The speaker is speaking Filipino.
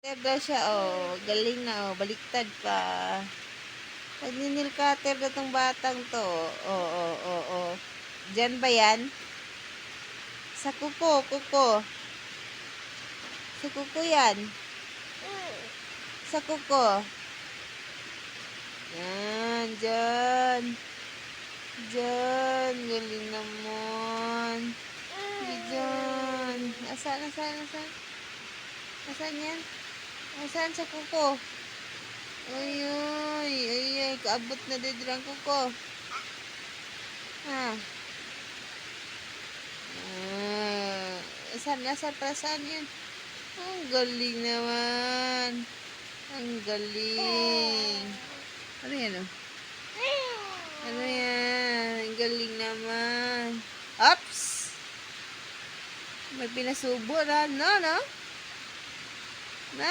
Daw siya, oh. Galing na, oh. Baliktad pa. Nagninil cutter na tong batang to. Oh, oh, oh, oh. Diyan ba yan? Sa kuko. Sa kuko yan. Sa kuko. Yan, dyan. Dyan. Galing naman. Dyan. Asan? Asan yan? Asan sa kuko? Ay, kaabot na didrang kuko. Ha? Saan yun? Ang galing naman. Ang galing. Ano yan, oh? Ano yan? Ang galing naman. Oops! May pinasubo na, no?